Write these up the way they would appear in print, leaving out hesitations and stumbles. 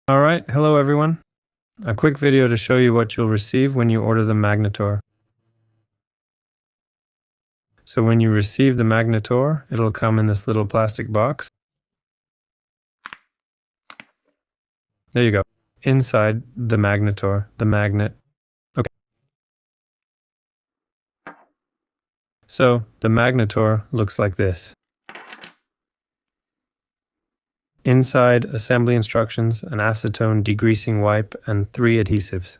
Alright, hello everyone. A quick video to show you what you'll receive when you order the Magnetor. So when you receive the Magnetor, it'll come in this little plastic box. There you go. Inside the Magnetor, the magnet. Okay. So the Magnetor looks like this. Inside, assembly instructions, an acetone degreasing wipe, and 3 adhesives.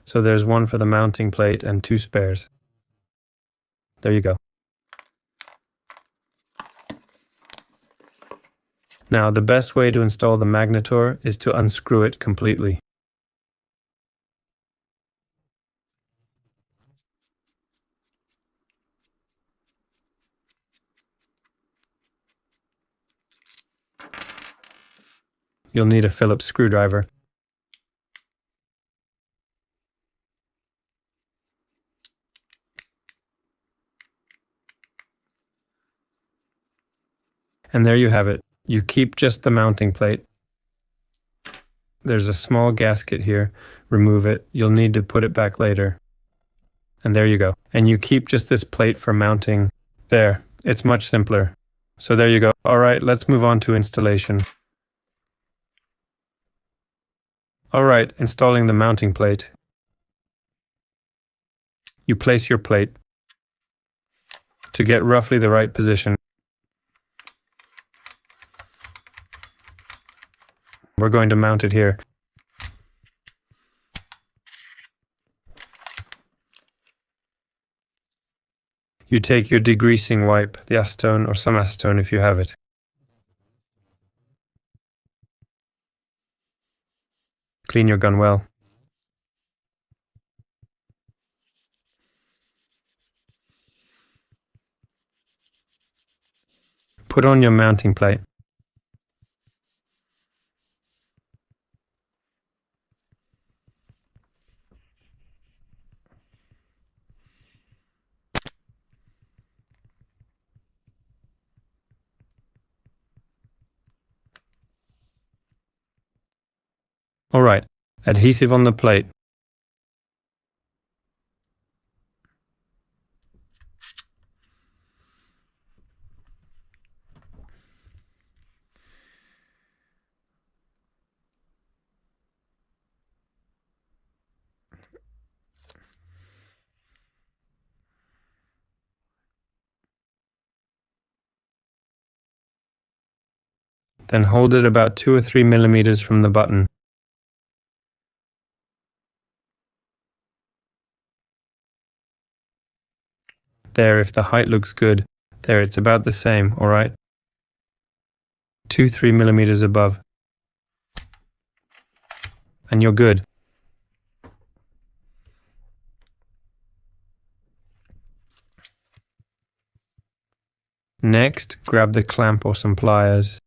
So there's one for the mounting plate and 2 spares. There you go. Now, the best way to install the Magnetor is to unscrew it completely. You'll need a Phillips screwdriver. And there you have it. You keep just the mounting plate. There's a small gasket here. Remove it. You'll need to put it back later. And there you go. And you keep just this plate for mounting. There. It's much simpler. So there you go. All right, let's move on to installation. All right, installing the mounting plate. You place your plate to get roughly the right position. We're going to mount it here. You take your degreasing wipe, the acetone or some acetone if you have it. Clean your gun well. Put on your mounting plate. All right, adhesive on the plate. Then hold it about 2 or 3 millimeters from the button. There, if the height looks good. There, it's about the same, all right? 2-3 millimeters above. And you're good. Next, grab the clamp or some pliers.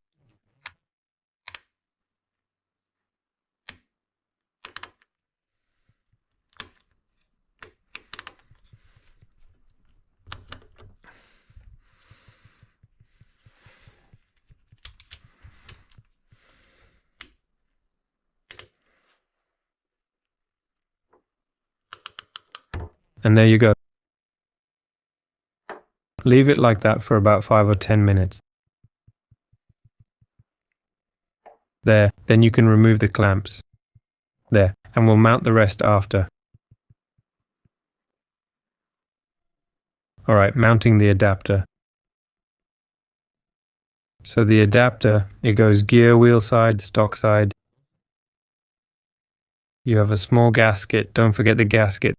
And there you go. Leave it like that for about 5 or 10 minutes. There, then you can remove the clamps. There, and we'll mount the rest after. Alright, mounting the adapter. So the adapter, it goes gear wheel side, stock side. You have a small gasket, don't forget the gasket.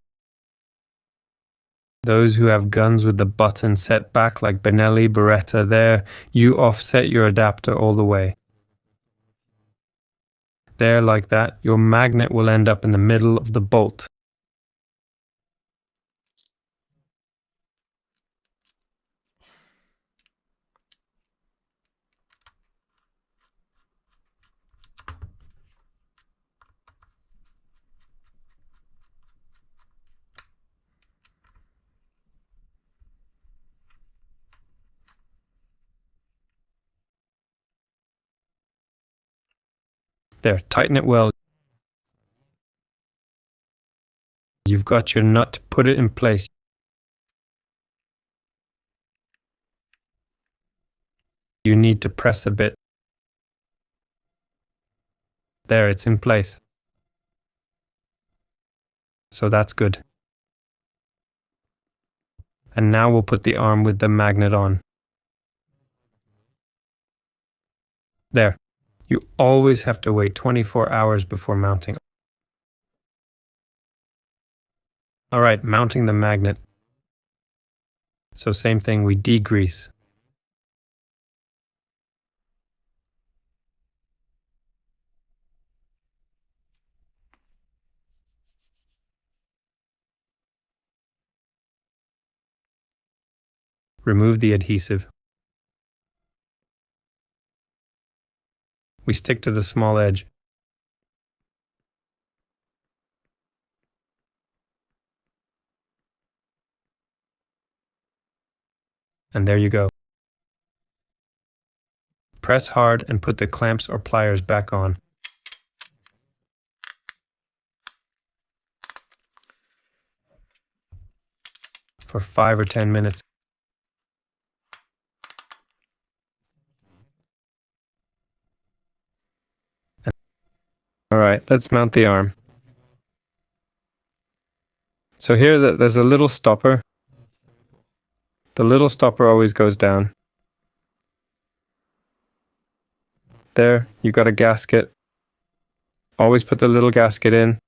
Those who have guns with the button set back like Benelli, Beretta, there, you offset your adapter all the way. There, like that, your magnet will end up in the middle of the bolt. There, tighten it well. You've got your nut, put it in place. You need to press a bit. There, it's in place. So that's good. And now we'll put the arm with the magnet on. There. You always have to wait 24 hours before mounting. Alright, mounting the magnet. So same thing, we degrease. Remove the adhesive. We stick to the small edge. And there you go. Press hard and put the clamps or pliers back on. For 5 or 10 minutes. Alright, let's mount the arm. So here there's a little stopper. The little stopper always goes down. There, you got a gasket. Always put the little gasket in.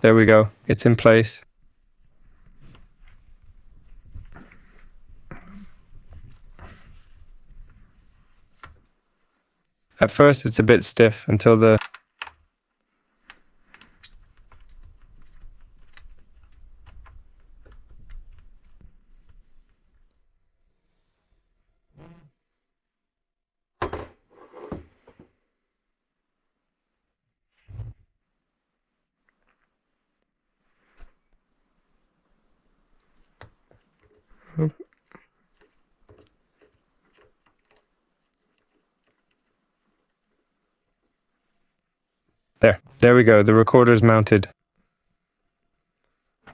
There we go, it's in place. At first it's a bit stiff until the There we go, the recorder's mounted.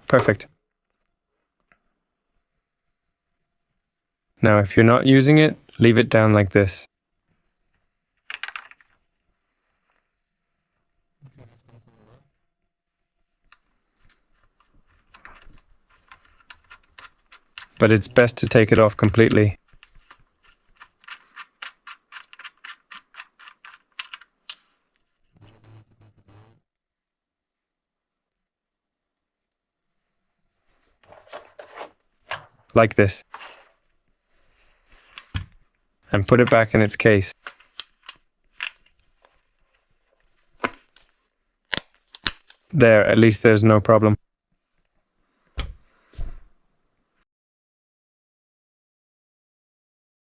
Perfect. Now if you're not using it, leave it down like this. But it's best to take it off completely. Like this. And put it back in its case. There, at least there's no problem.